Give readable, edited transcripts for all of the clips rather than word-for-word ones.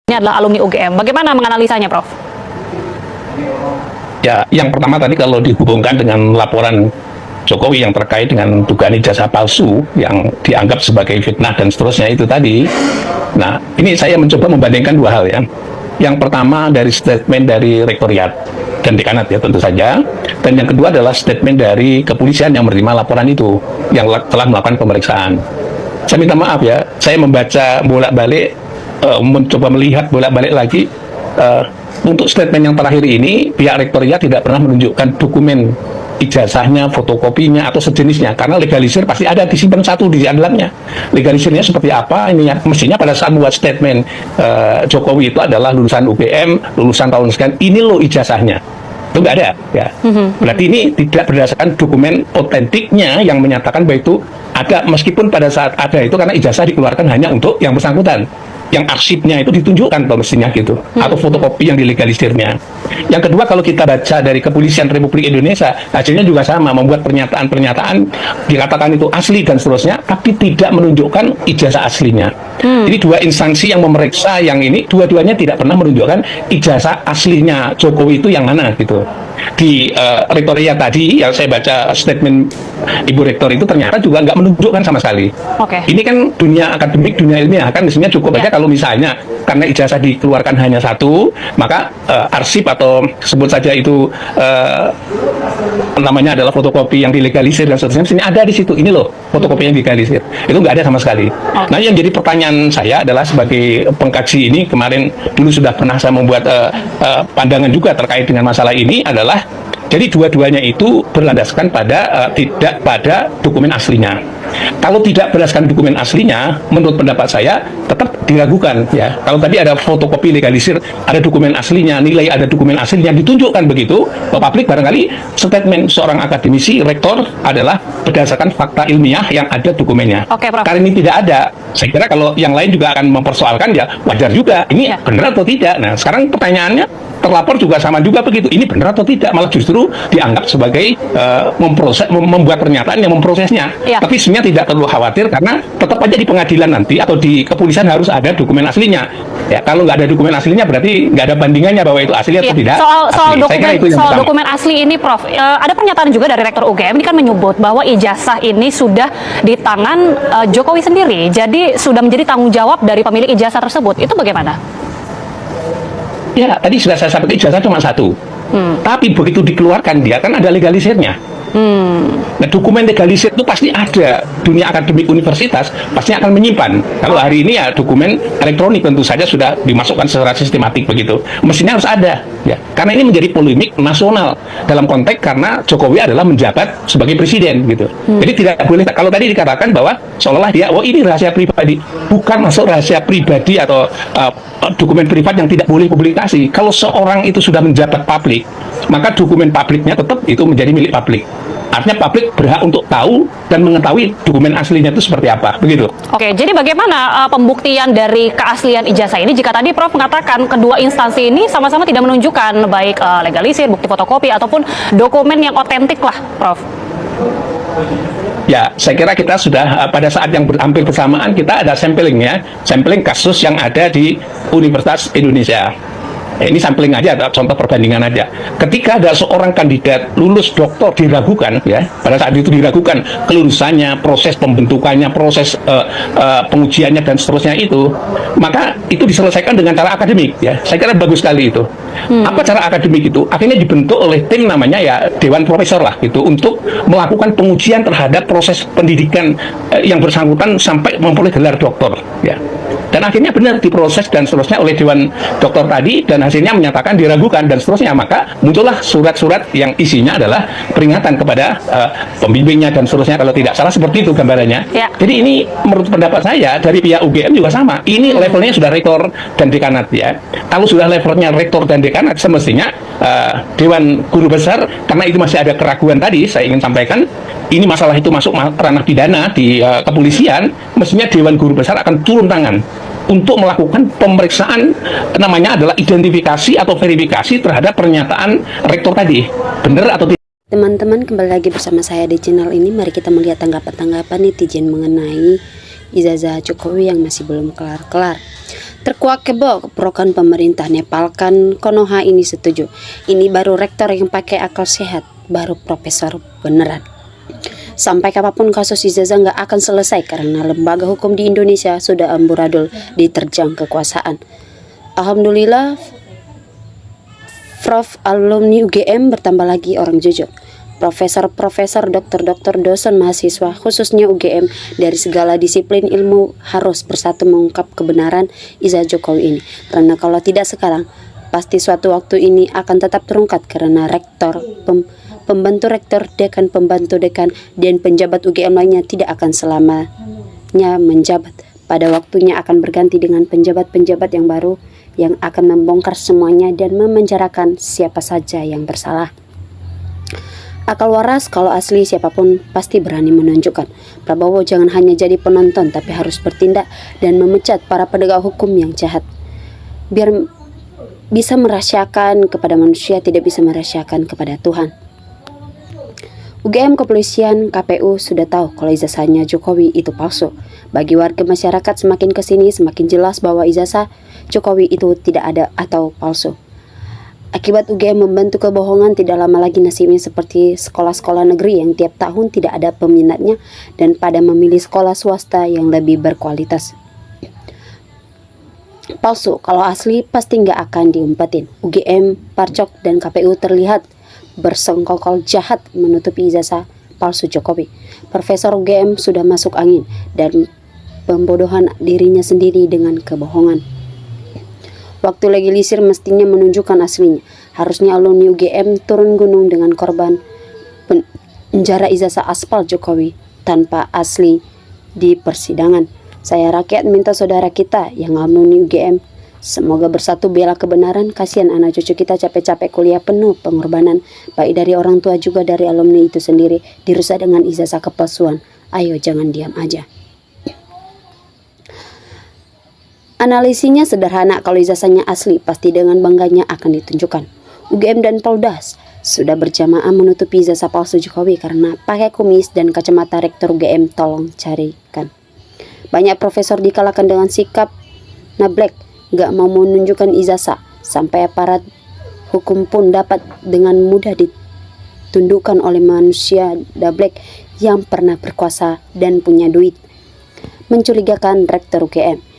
Ini adalah alumni UGM. Bagaimana menganalisanya, Prof? Ya, yang pertama tadi kalau dihubungkan dengan laporan Jokowi yang terkait dengan dugaan ijazah palsu yang dianggap sebagai fitnah dan seterusnya itu tadi. Nah, ini saya mencoba membandingkan dua hal ya. Yang pertama dari statement dari Rektoriat dan Dekanat ya tentu saja. Dan yang kedua adalah statement dari kepolisian yang menerima laporan itu, yang telah melakukan pemeriksaan. Saya minta maaf ya, saya membaca bolak-balik, mencoba melihat bolak-balik lagi. Untuk statement yang terakhir ini, pihak Rektoriat tidak pernah menunjukkan dokumen ijazahnya, fotokopinya, atau sejenisnya, karena legalisir pasti ada disimpan satu di dalamnya. Legalisirnya seperti apa? Ini ya, mestinya pada saat membuat statement Jokowi itu adalah lulusan UGM, lulusan tahun sekian, ini loh ijazahnya. Itu nggak ada ya. Berarti ini tidak berdasarkan dokumen otentiknya yang menyatakan bahwa itu ada, meskipun pada saat ada itu karena ijazah dikeluarkan hanya untuk yang bersangkutan, yang arsipnya itu ditunjukkan mestinya gitu, atau fotokopi yang dilegalisirnya. Yang kedua, kalau kita baca dari Kepolisian Republik Indonesia, hasilnya juga sama, membuat pernyataan-pernyataan dikatakan itu asli dan seterusnya, tapi tidak menunjukkan ijazah aslinya. Jadi dua instansi yang memeriksa yang ini, dua-duanya tidak pernah menunjukkan ijazah aslinya Jokowi itu yang mana gitu. Di Rektoriat tadi yang saya baca statement Ibu Rektor itu ternyata juga nggak menunjukkan sama sekali. Ini kan dunia akademik, dunia ilmiah, kan mestinya cukup aja kalau misalnya karena ijazah dikeluarkan hanya satu, maka arsip atau sebut saja itu namanya adalah fotokopi yang dilegalisir dan seterusnya, mestinya ada di situ. Ini loh fotokopi yang dilegalisir, itu nggak ada sama sekali. Nah, yang jadi pertanyaan saya adalah sebagai pengkaji ini, kemarin dulu sudah pernah saya membuat pandangan juga terkait dengan masalah ini adalah, jadi dua-duanya itu berlandaskan pada tidak pada dokumen aslinya. Kalau tidak berdasarkan dokumen aslinya, menurut pendapat saya tetap diragukan ya. Kalau tadi ada fotokopi legalisir, ada dokumen aslinya, nilai ada dokumen aslinya, ditunjukkan begitu ke publik, barangkali statement seorang akademisi rektor adalah berdasarkan fakta ilmiah yang ada dokumennya. Karena ini tidak ada, saya kira kalau yang lain juga akan mempersoalkan ya wajar juga, ini benar atau tidak. Nah, sekarang pertanyaannya, terlapor juga sama juga begitu, ini benar atau tidak, malah justru dianggap sebagai membuat pernyataan yang memprosesnya. Tapi sebenarnya tidak perlu khawatir, karena tetap aja di pengadilan nanti atau di kepolisian harus ada dokumen aslinya ya. Kalau nggak ada dokumen aslinya berarti nggak ada bandingannya bahwa itu asli atau tidak. Soal dokumen asli ini, Prof, ada pernyataan juga dari Rektor UGM ini kan menyebut bahwa ijazah ini sudah di tangan Jokowi sendiri, jadi sudah menjadi tanggung jawab dari pemilik ijazah tersebut. Itu bagaimana? Ya, tadi sudah saya sampaikan ijazah cuma satu. Tapi begitu dikeluarkan dia kan ada legalisirnya. Nah, dokumen legalisir itu pasti ada. Dunia akademik universitas pasti akan menyimpan. Kalau hari ini ya dokumen elektronik tentu saja sudah dimasukkan secara sistematik begitu. Mestinya harus ada ya. Karena ini menjadi polemik nasional dalam konteks karena Jokowi adalah menjabat sebagai presiden gitu. Jadi tidak boleh, kalau tadi dikatakan bahwa seolah-olah dia, oh ini rahasia pribadi. Bukan masuk rahasia pribadi atau dokumen privat yang tidak boleh publikasi. Kalau seorang itu sudah menjabat publik, maka dokumen publiknya tetap itu menjadi milik publik. Artinya publik berhak untuk tahu dan mengetahui dokumen aslinya itu seperti apa, begitu. Oke, jadi bagaimana pembuktian dari keaslian ijazah ini jika tadi Prof mengatakan kedua instansi ini sama-sama tidak menunjukkan baik legalisir, bukti fotokopi, ataupun dokumen yang otentik lah, Prof? Ya, saya kira kita sudah pada saat yang hampir bersamaan kita ada sampling ya, sampling kasus yang ada di Universitas Indonesia. Ini sampling aja, contoh perbandingan aja. Ketika ada seorang kandidat lulus doktor diragukan, ya, pada saat itu diragukan kelulusannya, proses pembentukannya, proses pengujiannya dan seterusnya itu, maka itu diselesaikan dengan cara akademik, ya. Saya kira bagus sekali itu. Apa cara akademik itu? Akhirnya dibentuk oleh tim namanya ya Dewan Profesor lah, gitu, untuk melakukan pengujian terhadap proses pendidikan yang bersangkutan sampai memperoleh gelar doktor, ya. Dan akhirnya benar diproses dan seterusnya oleh Dewan Doktor tadi, dan hasilnya menyatakan diragukan dan seterusnya. Maka muncullah surat-surat yang isinya adalah peringatan kepada pembimbingnya dan seterusnya, kalau tidak salah seperti itu gambarannya. Jadi ini menurut pendapat saya dari pihak UGM juga sama. Ini levelnya sudah rektor dan dekanat ya. Kalau sudah levelnya rektor dan dekanat, semestinya Dewan Guru Besar, karena itu masih ada keraguan tadi, saya ingin sampaikan, ini masalah itu masuk ranah pidana di kepolisian, mestinya Dewan Guru Besar akan turun tangan untuk melakukan pemeriksaan, namanya adalah identifikasi atau verifikasi terhadap pernyataan rektor tadi, benar atau tidak. Teman-teman, kembali lagi bersama saya di channel ini. Mari kita melihat tanggapan-tanggapan netizen mengenai ijazah Jokowi yang masih belum kelar-kelar. Terkuak kebo keprokan pemerintah Nepal kan Konoha ini setuju. Ini baru rektor yang pakai akal sehat, baru profesor beneran. Sampai kapanpun kasus ijazah nggak akan selesai karena lembaga hukum di Indonesia sudah amburadul diterjang kekuasaan. Alhamdulillah, Prof alumni UGM bertambah lagi orang jujur. Profesor-profesor, dokter-dokter, dosen, mahasiswa, khususnya UGM dari segala disiplin ilmu harus bersatu mengungkap kebenaran ijazah Jokowi ini. Karena kalau tidak sekarang, pasti suatu waktu ini akan tetap terungkap karena rektor, pembantu rektor, dekan, pembantu dekan, dan penjabat UGM lainnya tidak akan selamanya menjabat. Pada waktunya akan berganti dengan penjabat-penjabat yang baru yang akan membongkar semuanya dan memenjarakan siapa saja yang bersalah. Akal waras kalau asli siapapun pasti berani menunjukkan. Prabowo jangan hanya jadi penonton tapi harus bertindak dan memecat para penegak hukum yang jahat. Biar bisa merahasiakan kepada manusia, tidak bisa merahasiakan kepada Tuhan. UGM, kepolisian, KPU sudah tahu kalau ijazahnya Jokowi itu palsu. Bagi warga masyarakat semakin kesini semakin jelas bahwa ijazah Jokowi itu tidak ada atau palsu. Akibat UGM membentuk kebohongan, tidak lama lagi nasibnya seperti sekolah-sekolah negeri yang tiap tahun tidak ada peminatnya dan pada memilih sekolah swasta yang lebih berkualitas. Palsu, kalau asli pasti nggak akan diumpetin. UGM, Parcok, dan KPU terlihat bersengkokol jahat menutupi ijazah palsu Jokowi. Profesor UGM sudah masuk angin dan pembodohan dirinya sendiri dengan kebohongan. Waktu legilisir mestinya menunjukkan aslinya. Harusnya alumni UGM turun gunung dengan korban penjara ijazah aspal Jokowi tanpa asli di persidangan. Saya rakyat minta saudara kita yang alumni UGM semoga bersatu bela kebenaran. Kasihan anak cucu kita capek-capek kuliah penuh pengorbanan, baik dari orang tua juga dari alumni itu sendiri, dirusak dengan ijazah kepalsuan. Ayo jangan diam aja. Analisinya sederhana, kalau ijazahnya asli pasti dengan bangganya akan ditunjukkan. UGM dan Poldas sudah berjamaah menutupi ijazah palsu Jokowi karena pakai kumis dan kacamata. Rektor UGM tolong carikan. Banyak profesor dikalahkan dengan sikap nablek, gak mau menunjukkan ijazah, sampai aparat hukum pun dapat dengan mudah ditundukkan oleh manusia dablek yang pernah berkuasa dan punya duit. Mencurigakan rektor UGM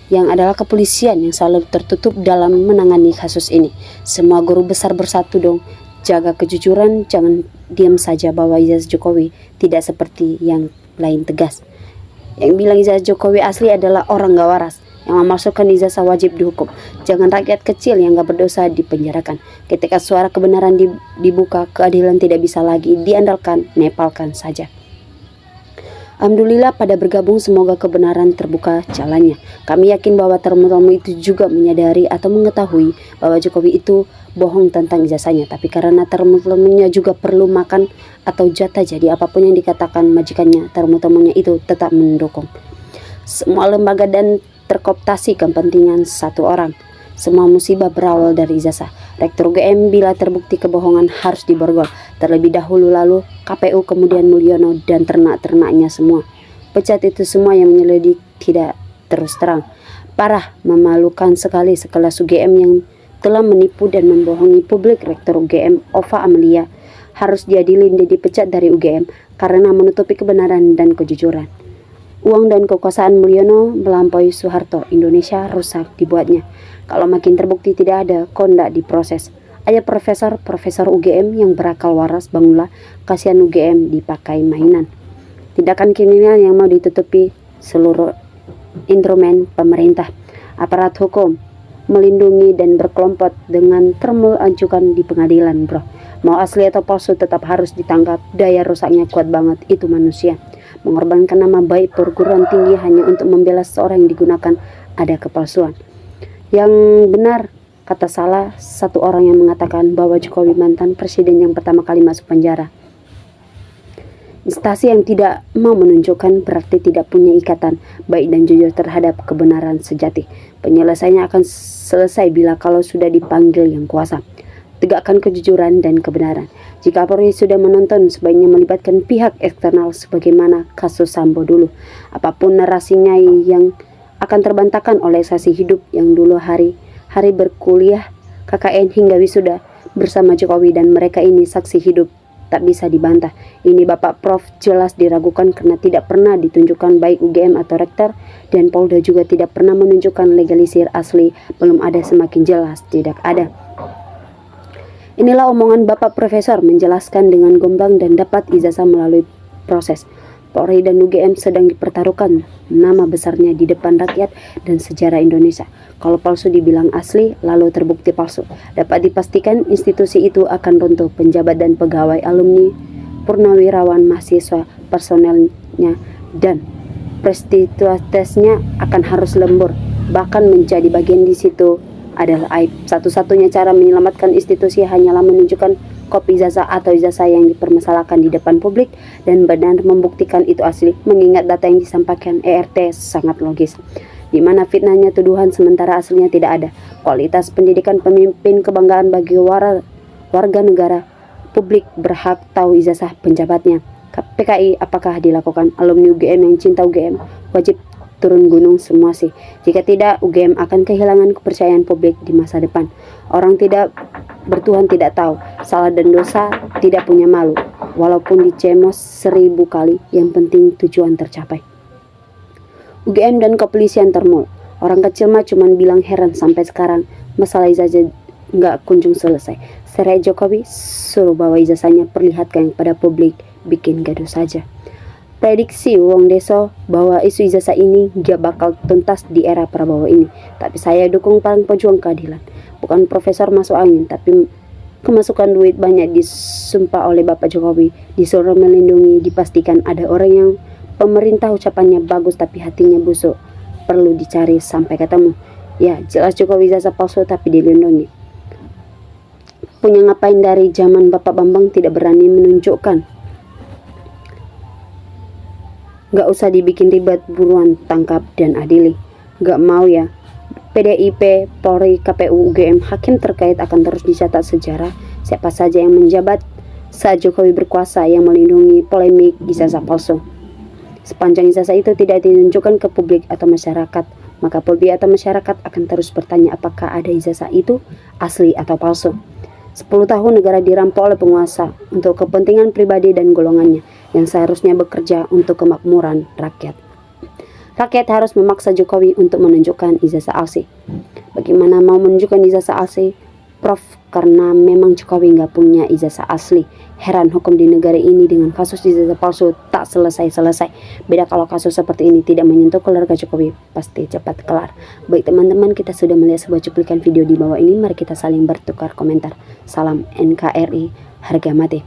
yang adalah kepolisian yang selalu tertutup dalam menangani kasus ini. Semua guru besar bersatu dong, jaga kejujuran, jangan diam saja bahwa ijazah Jokowi tidak seperti yang lain tegas. Yang bilang ijazah Jokowi asli adalah orang gak waras yang memasukkan ijazah wajib dihukum. Jangan rakyat kecil yang gak berdosa dipenjarakan. Ketika suara kebenaran dibuka, keadilan tidak bisa lagi diandalkan, nepalkan saja. Alhamdulillah pada bergabung semoga kebenaran terbuka jalannya. Kami yakin bahwa termu-termu itu juga menyadari atau mengetahui bahwa Jokowi itu bohong tentang ijazahnya. Tapi karena termu-termunya juga perlu makan atau jatah, jadi apapun yang dikatakan majikannya, termu-termunya itu tetap mendukung. Semua lembaga dan terkooptasi kepentingan satu orang. Semua musibah berawal dari ijazah. Rektor UGM bila terbukti kebohongan harus diborgol. Terlebih dahulu lalu KPU, kemudian Mulyono dan ternak-ternaknya semua. Pecat itu semua yang menyelidik tidak terus terang. Parah, memalukan sekali sekelas UGM yang telah menipu dan membohongi publik. Rektor UGM Ova Amelia harus diadili dan dipecat dari UGM karena menutupi kebenaran dan kejujuran. Uang dan kekuasaan Mulyono melampaui Soeharto. Indonesia rusak dibuatnya. Kalau makin terbukti tidak ada, kok ndak diproses. Ayo profesor UGM yang berakal waras, bangunlah. Kasihan UGM dipakai mainan. Tindakan kriminal yang mau ditutupi seluruh instrumen pemerintah. Aparat hukum melindungi dan berkelompok dengan termul ajukan di pengadilan, bro. Mau asli atau palsu tetap harus ditangkap. Daya rusaknya kuat banget, itu manusia. Mengorbankan nama baik perguruan tinggi hanya untuk membela seseorang yang digunakan ada kepalsuan. Yang benar, kata salah satu orang yang mengatakan bahwa Jokowi mantan presiden yang pertama kali masuk penjara. Instansi yang tidak mau menunjukkan berarti tidak punya ikatan baik dan jujur terhadap kebenaran sejati. Penyelesaiannya akan selesai bila kalau sudah dipanggil yang kuasa. tegakkan kejujuran dan kebenaran. Jika Polri sudah menonton, sebaiknya melibatkan pihak eksternal sebagaimana kasus Sambo dulu. Apapun narasinya yang akan terbantahkan oleh saksi hidup yang dulu hari berkuliah KKN hingga wisuda bersama Jokowi, dan mereka ini saksi hidup tak bisa dibantah. Ini Bapak Prof jelas diragukan karena tidak pernah ditunjukkan baik UGM atau rektor, dan Polda juga tidak pernah menunjukkan legalisir asli. Belum ada, semakin jelas tidak ada. Inilah omongan Bapak Profesor menjelaskan dengan gamblang dan dapat ijazah melalui proses. Polri dan UGM sedang dipertaruhkan nama besarnya di depan rakyat dan sejarah Indonesia. Kalau palsu dibilang asli, lalu terbukti palsu, dapat dipastikan institusi itu akan runtuh. Penjabat dan pegawai, alumni, purnawirawan, mahasiswa, personelnya, dan prestitiusnya akan harus lembur. Bahkan menjadi bagian di situ adalah aib. Satu-satunya cara menyelamatkan institusi hanyalah menunjukkan kopi ijazah atau ijazah yang dipermasalahkan di depan publik dan benar membuktikan itu asli. Mengingat data yang disampaikan ERT sangat logis, di mana fitnahnya tuduhan sementara aslinya tidak ada. Kualitas pendidikan pemimpin kebanggaan bagi warga negara. Publik berhak tahu ijazah penjabatnya. PKI apakah dilakukan? Alumni UGM yang cinta UGM wajib turun gunung semua sih. Jika tidak, UGM akan kehilangan kepercayaan publik di masa depan. Orang tidak bertuhan tidak tahu, salah dan dosa tidak punya malu. Walaupun dicemos 1000 kali, yang penting tujuan tercapai. UGM dan kepolisian termul. Orang kecil mah cuman bilang heran sampai sekarang masalah ijazah nggak kunjung selesai. Serai Jokowi suruh bawa ijazahnya, perlihatkan pada publik, bikin gaduh saja. Prediksi Wong Deso bahwa isu ijazah ini gak bakal tuntas di era Prabowo ini. Tapi saya dukung para pejuang keadilan. Bukan profesor masuk angin, tapi kemasukan duit banyak disumpah oleh Bapak Jokowi. Disuruh melindungi, dipastikan ada orang yang pemerintah ucapannya bagus tapi hatinya busuk. Perlu dicari sampai ketemu. Ya, jelas Jokowi ijazah palsu tapi dilindungi. Punya ngapain dari zaman Bapak Bambang tidak berani menunjukkan? Gak usah dibikin ribet, buruan tangkap dan adili. Gak mau ya? PDIP, Polri, KPU, UGM, hakim terkait akan terus dicatat sejarah siapa saja yang menjabat saat Jokowi berkuasa yang melindungi polemik ijazah palsu. Sepanjang ijazah itu tidak ditunjukkan ke publik atau masyarakat, maka publik atau masyarakat akan terus bertanya apakah ada ijazah itu asli atau palsu. 10 tahun negara dirampok oleh penguasa untuk kepentingan pribadi dan golongannya yang seharusnya bekerja untuk kemakmuran rakyat. Rakyat harus memaksa Jokowi untuk menunjukkan ijazah asli. Bagaimana mau menunjukkan ijazah asli, Prof? Karena memang Jokowi nggak punya ijazah asli. Heran hukum di negara ini dengan kasus ijazah palsu tak selesai-selesai. Beda kalau kasus seperti ini tidak menyentuh keluarga Jokowi, pasti cepat kelar. Baik teman-teman, kita sudah melihat sebuah cuplikan video di bawah ini. Mari kita saling bertukar komentar. Salam NKRI, harga mati.